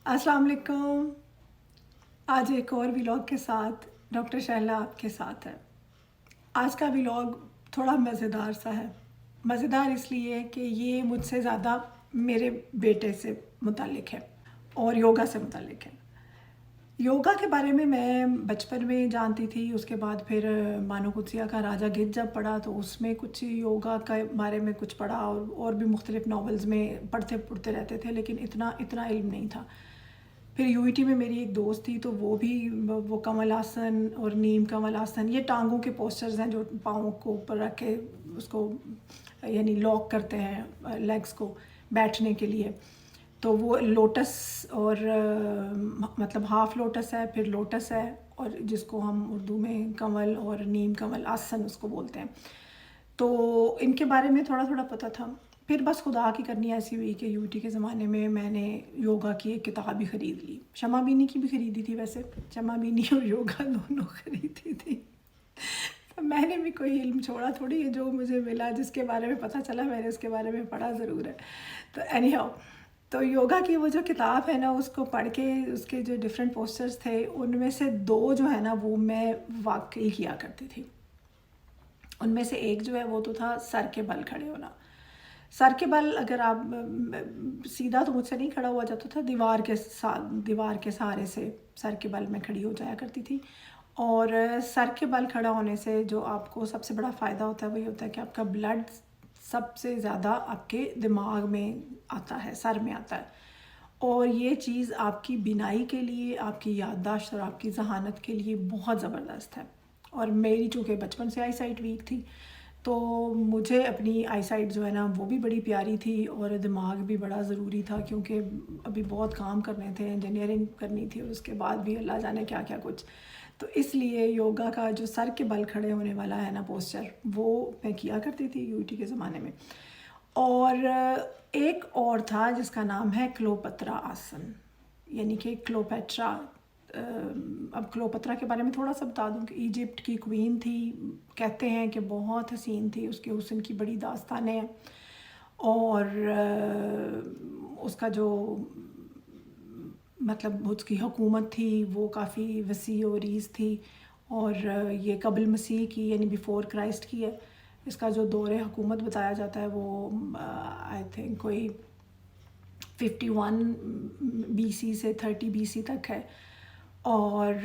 अस्सलाम वालेकुम। आज एक और व्लॉग के साथ डॉक्टर शैला आपके साथ है। आज का व्लॉग थोड़ा मज़ेदार सा है। मज़ेदार इसलिए कि ये मुझसे ज़्यादा मेरे बेटे से मुतालिक है और योगा से मुतालिक है। योगा के बारे में मैं बचपन में जानती थी, उसके बाद फिर मानो कुत्सिया का राजा गिद्ध जब पढ़ा तो उसमें कुछ योगा के बारे में कुछ पढ़ा और भी मुख्तलिफ़ नावल्स में पढ़ते पढ़ते रहते थे, लेकिन इतना इतना इल्म नहीं था। फिर यूईटी में मेरी एक दोस्त थी तो वो कमल आसन और नीम कमल आसन, ये टांगों के पोस्चर्स हैं जो पाँव को ऊपर रख के उसको यानी लॉक करते हैं लेग्स को बैठने के लिए। तो वो लोटस और मतलब हाफ लोटस है, फिर लोटस है, और जिसको हम उर्दू में कमल और नीम कमल आसन उसको बोलते हैं। तो इनके बारे में थोड़ा थोड़ा पता था। फिर बस खुदा की करनी ऐसी हुई कि यूटी के ज़माने में मैंने योगा की एक किताब भी ख़रीद ली। शमा बीनी की भी ख़रीदी थी, वैसे शमा बीनी और योगा दोनों ख़रीदी थी। तो मैंने भी कोई इल्म छोड़ा थोड़ी है, जो मुझे मिला जिसके बारे में पता चला मैंने उसके बारे में पढ़ा ज़रूर है। तो एनी हाउ, तो योगा की वो जो किताब है ना, उसको पढ़ के उसके जो डिफरेंट पोस्चर्स थे उनमें से दो जो है ना वो मैं वाकई किया करती थी। उनमें से एक जो है वो तो था सर के बल खड़े होना। सर के बल अगर आप सीधा तो मुझसे नहीं खड़ा हुआ जाता था, दीवार के सहारे से सर के बल में खड़ी हो जाया करती थी। और सर के बल खड़ा होने से जो आपको सबसे बड़ा फ़ायदा होता है वही होता है कि आपका ब्लड सबसे ज़्यादा आपके दिमाग में आता है, सर में आता है। और ये चीज़ आपकी बिनाई के लिए, आपकी याददाश्त और आपकी जहानत के लिए बहुत ज़बरदस्त है। और मेरी चूँकि बचपन से आई साइट वीक थी तो मुझे अपनी आई साइट जो है ना वो भी बड़ी प्यारी थी, और दिमाग भी बड़ा ज़रूरी था क्योंकि अभी बहुत काम करने थे, इंजीनियरिंग करनी थी और उसके बाद भी अल्लाह जाने क्या क्या कुछ। तो इसलिए योगा का जो सर के बल खड़े होने वाला है ना पोस्चर, वो मैं किया करती थी यूटी के ज़माने में। और एक और था जिसका नाम है क्लोपत्रा आसन, यानी कि क्लोपेट्रा। अब क्लोपत्रा के बारे में थोड़ा सा बता दूं कि इजिप्ट की क्वीन थी, कहते हैं कि बहुत हसीन थी, उसके हुस्न की बड़ी दास्तानें हैं। और उसका जो मतलब उसकी हुकूमत थी वो काफ़ी वसी और रीज़ थी। और ये कबल मसीह की यानी बिफ़ोर क्राइस्ट की है। इसका जो दौरे हुकूमत बताया जाता है वो आई थिंक कोई 51 बीसी से 30 बीसी तक है। और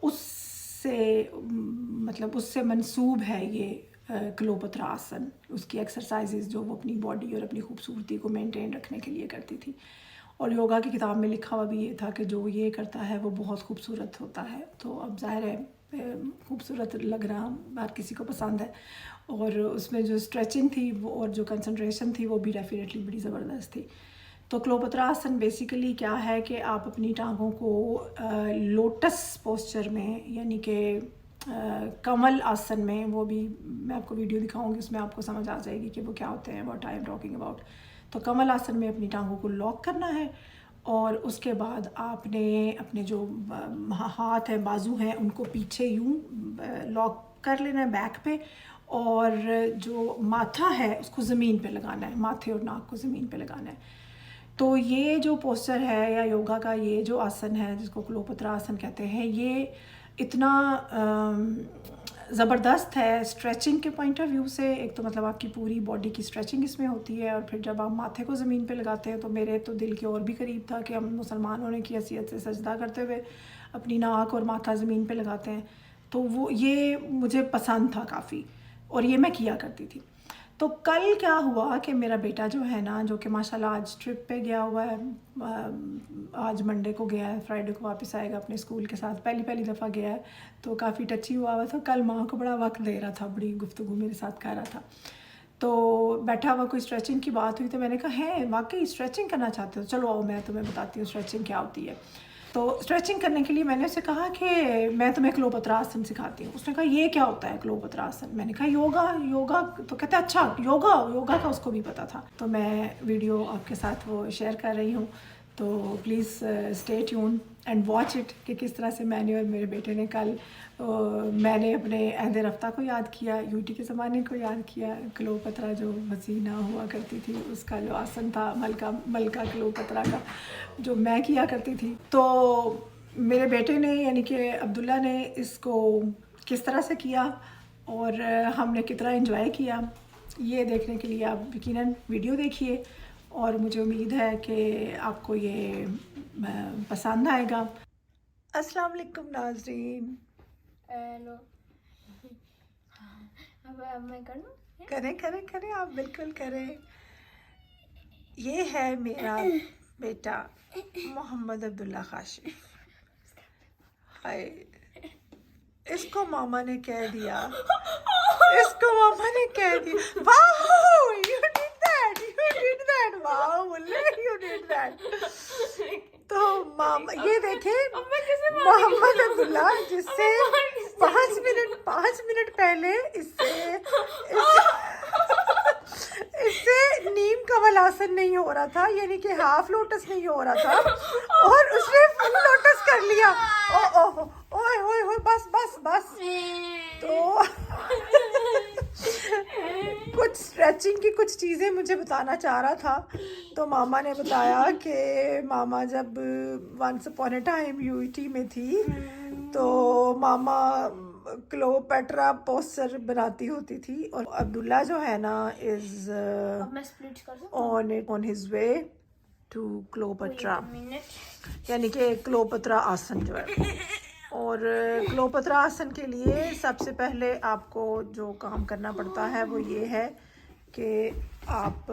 उससे मतलब उससे मंसूब है ये क्लोपत्रा आसन, उसकी एक्सरसाइजेज जो वो अपनी बॉडी और अपनी खूबसूरती को मेंटेन रखने के लिए करती थी। और योगा की किताब में लिखा हुआ भी ये था कि जो ये करता है वो बहुत खूबसूरत होता है। तो अब ज़ाहिर है खूबसूरत लगना हर किसी को पसंद है, और उसमें जो स्ट्रेचिंग थी वो और जो कंसंट्रेशन थी वो भी डेफिनेटली बड़ी ज़बरदस्त थी। तो क्लोपत्रा आसन बेसिकली क्या है कि आप अपनी टांगों को लोटस पोस्चर में यानी कि कमल आसन में, वो भी मैं आपको वीडियो दिखाऊंगी, उसमें आपको समझ आ जाएगी कि वो क्या होते हैं, what I am talking about. तो कमल आसन में अपनी टांगों को लॉक करना है, और उसके बाद आपने अपने जो हाथ हैं, बाजू हैं, उनको पीछे यूं लॉक कर लेना है बैक पे, और जो माथा है उसको ज़मीन पे लगाना है, माथे और नाक को ज़मीन पे लगाना है। तो ये जो पोस्चर है या योगा का ये जो आसन है जिसको क्लोपत्रा आसन कहते हैं, ये इतना ज़बरदस्त है स्ट्रेचिंग के पॉइंट ऑफ व्यू से। एक तो मतलब आपकी पूरी बॉडी की स्ट्रेचिंग इसमें होती है, और फिर जब आप माथे को ज़मीन पे लगाते हैं तो मेरे तो दिल के और भी करीब था कि हम मुसलमान होने की हैसियत से सजदा करते हुए अपनी नाक और माथा ज़मीन पे लगाते हैं। तो वो ये मुझे पसंद था काफ़ी, और ये मैं किया करती थी। तो कल क्या हुआ कि मेरा बेटा जो है ना, जो कि माशाल्लाह आज ट्रिप पे गया हुआ है, आज मंडे को गया है, फ्राइडे को वापस आएगा अपने स्कूल के साथ, पहली दफ़ा गया है, तो काफ़ी टची हुआ हुआ था। कल माँ को बड़ा वक्त दे रहा था, बड़ी गुफ्तगू मेरे साथ कर रहा था। तो बैठा हुआ कोई स्ट्रेचिंग की बात हुई तो मैंने कहा है वाकई स्ट्रेचिंग करना चाहते हो, चलो आओ मैं तुम्हें बताती हूँ स्ट्रेचिंग क्या होती है। तो स्ट्रेचिंग करने के लिए मैंने उससे कहा कि मैं तुम्हें क्लोपत्रा आसन सिखाती हूँ। उसने कहा ये क्या होता है क्लोपत्रा आसन? मैंने कहा योगा। तो कहते अच्छा योगा का उसको भी पता था। तो मैं वीडियो आपके साथ वो शेयर कर रही हूँ। तो please stay tune and watch it कि किस तरह से मैंने और मेरे बेटे ने कल मैंने अपने अहद रफ्ता को याद किया, यूटी के ज़माने को याद किया, क्लोपत्रा जो हसीना हुआ करती थी उसका जो आसन था मलका क्लोपत्रा का जो मैं किया करती थी। तो मेरे बेटे ने यानी कि अब्दुल्ला ने इसको किस तरह से किया और हमने कितना एंजॉय किया, ये देखने के लिए आप यकीनन वीडियो देखिए और मुझे उम्मीद है कि आपको ये पसंद आएगा। अस्सलाम वालेकुम नाज़रीन। हेलो। अब मैं करूँ? करें आप बिल्कुल करें। ये है मेरा बेटा मोहम्मद अब्दुल्ला काशिफ। हाय, इसको मामा ने कह दिया, wow you did that, wow मुल्ले यू डिड दैट। तो मामा ये देखे मोहम्मद अब्दुल्ला जिससे 5 मिनट पहले इससे नीम कमल आसन नहीं हो रहा था, यानी कि हाफ लोटस नहीं हो रहा था और उसने फुल लोटस कर लिया। ओए बस। तो कुछ स्ट्रेचिंग की कुछ चीज़ें मुझे बताना चाह रहा था, तो मामा ने बताया कि मामा जब once upon a time UT में थी तो मामा क्लोपेट्रा पोस्टर बनाती होती थी और अब्दुल्ला जो है ना is on his way to Cleopatra, यानी कि क्लोपेट्रा आसन जो है। और क्लोपेट्रा आसन के लिए सबसे पहले आपको जो काम करना पड़ता है वो ये है कि आप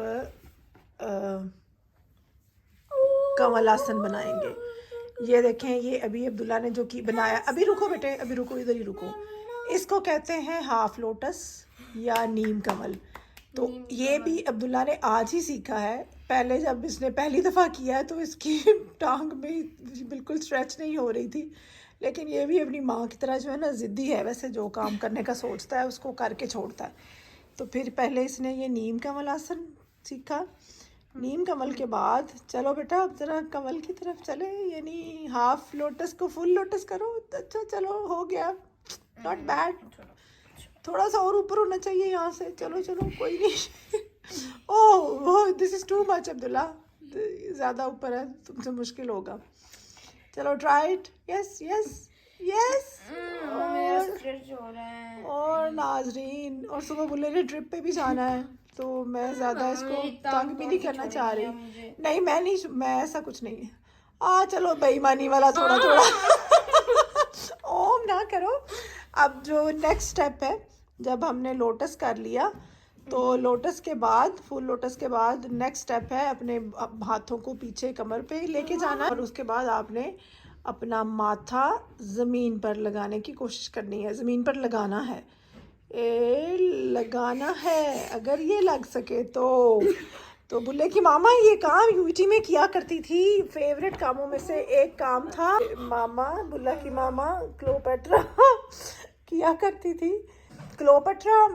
कमल आसन बनाएंगे। ये देखें, ये अभी अब्दुल्ला ने जो की बनाया, अभी रुको बेटे, अभी रुको, इधर ही रुको। इसको कहते हैं हाफ लोटस या नीम कमल। तो ये भी अब्दुल्ला ने आज ही सीखा है। पहले जब इसने पहली दफ़ा किया है तो इसकी टांग में बिल्कुल स्ट्रेच नहीं हो रही थी, लेकिन ये भी अपनी माँ की तरह जो है ना ज़िद्दी है, वैसे जो काम करने का सोचता है उसको करके छोड़ता है। तो फिर पहले इसने ये नीम कमल आसन सीखा। नीम कमल के बाद चलो बेटा अब ज़रा कमल की तरफ चले, यानी हाफ लोटस को फुल लोटस करो। अच्छा चलो हो गया, नॉट बैड, थोड़ा सा और ऊपर होना चाहिए यहाँ से। चलो कोई नहीं। Oh this is too much Abdullah, ज़्यादा ऊपर है, तुमसे मुश्किल होगा। चलो ट्राई इट, यस। और नाजरीन, और सुबह बुल्ले ने ट्रिप पे भी जाना है तो मैं ज़्यादा इसको तंग भी नहीं करना चाह रही। नहीं मैं ऐसा कुछ नहीं है। चलो बेईमानी वाला थोड़ा ओम ना करो। अब जो नेक्स्ट स्टेप है, जब हमने लोटस कर लिया तो लोटस के बाद, फुल लोटस के बाद नेक्स्ट स्टेप है अपने हाथों को पीछे कमर पे लेके जाना और उसके बाद आपने अपना माथा ज़मीन पर लगाने की कोशिश करनी है, ज़मीन पर लगाना है, लगाना है। अगर ये लग सके तो बुल्ले की मामा ये काम यूटी में किया करती थी, फेवरेट कामों में से एक काम था। मामा, बुल्ला की मामा क्लोपेट्रा किया करती थी। क्लोपेट्रा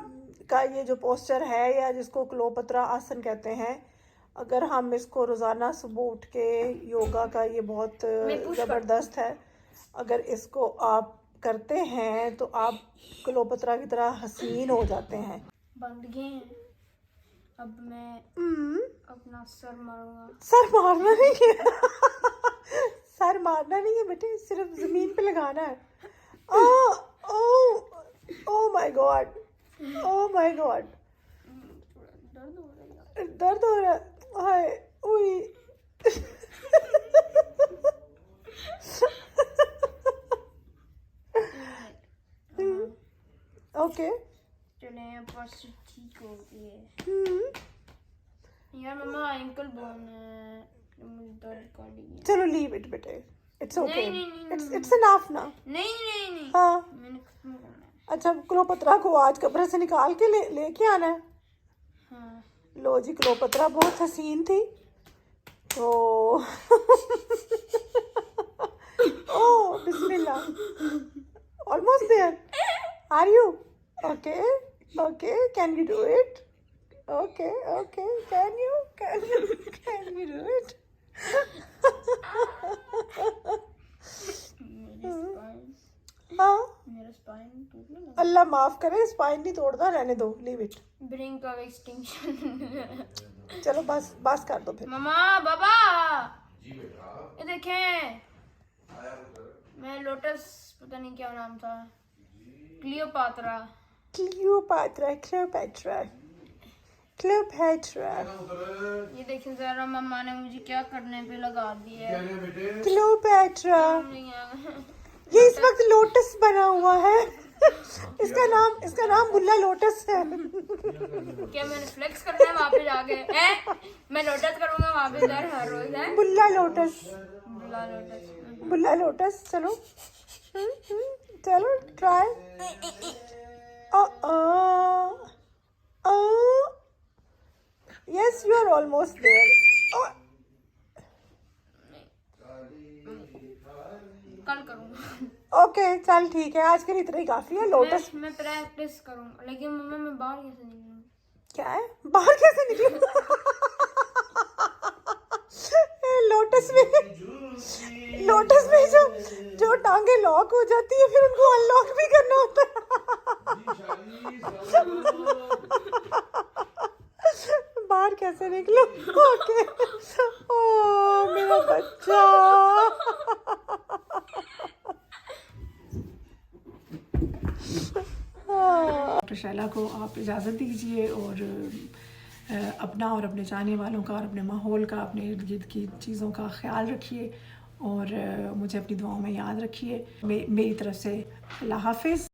का ये जो पोस्चर है या जिसको क्लोपेट्रा आसन कहते हैं, अगर हम इसको रोज़ाना सुबह उठ के, योगा का ये बहुत ज़बरदस्त है, अगर इसको आप करते हैं तो आप क्लोपेट्रा की तरह हसीन हो जाते हैं। बंद गए हैं, अब मैं अपना सर मारूंगा। सर मारना नहीं है सर मारना नहीं है बेटे, सिर्फ ज़मीन पे लगाना है। ओह माय गॉड, दर्द हो रहा है, हाय उई। ओके चले पास ठीक हो गए यार। मम्मा एंकल बोन है, मुझे दर्द कर रही है। चलो लीव इट बेटे, इट्स ओके, इट्स एनफ ना। नहीं हाँ मैंने खत्म करना है। अच्छा, क्लोपेट्रा को आज कब्र से निकाल के लेके आना है। हाँ। लो जी, क्लोपेट्रा बहुत हसीन थी तो ओह बिस्मिल्लाह, almost there, are you okay? Can you do it? Okay can you do it? टूटने लगा। अल्लाह माफ करे, स्पाइन नहीं तोड़ना, रहने दो, leave it. Brink of extinction. चलो बस कर दो फिर। मम्मा बाबा ये देखें, मैं लोटस, पता नहीं क्या नाम था, क्लियोपात्रा। क्लियोपैट्रा। ये देखें जरा, मम्मा ने मुझे क्या करने पे लगा दिया है। क्लियोपैट्रा। नहीं आ- ये इस वक्त लोटस बना हुआ है। इसका नाम बुल्ला लोटस है। क्या मैंने फ्लेक्स करना है वहाँ पे जाके? मैं लोटस करूँगा वहाँ पे इधर हर रोज है। बुल्ला लोटस। बुला लोटस। बुल्ला लोटस। चलो चलो try. Yes, you are almost there. कल करूँगा। ओके चल ठीक है, आज के लिए इतना ही काफी है। लोटस मैं प्रैक्टिस करूँगा, लेकिन मम्मा मैं बाहर कैसे निकलूँ? क्या है? बाहर कैसे निकलूं? लोटस में जो टांगे लॉक हो जाती है, फिर उनको अनलॉक भी करना होता है। बाहर कैसे निकलूं? ओके। ओ मेरा बच्चा। डॉक्टर शैला को आप इजाज़त दीजिए और अपना और अपने चाहने वालों का और अपने माहौल का, अपने इर्द गिर्द की चीज़ों का ख्याल रखिए और मुझे अपनी दुआओं में याद रखिए। मेरी तरफ से अल्लाह हाफिज़।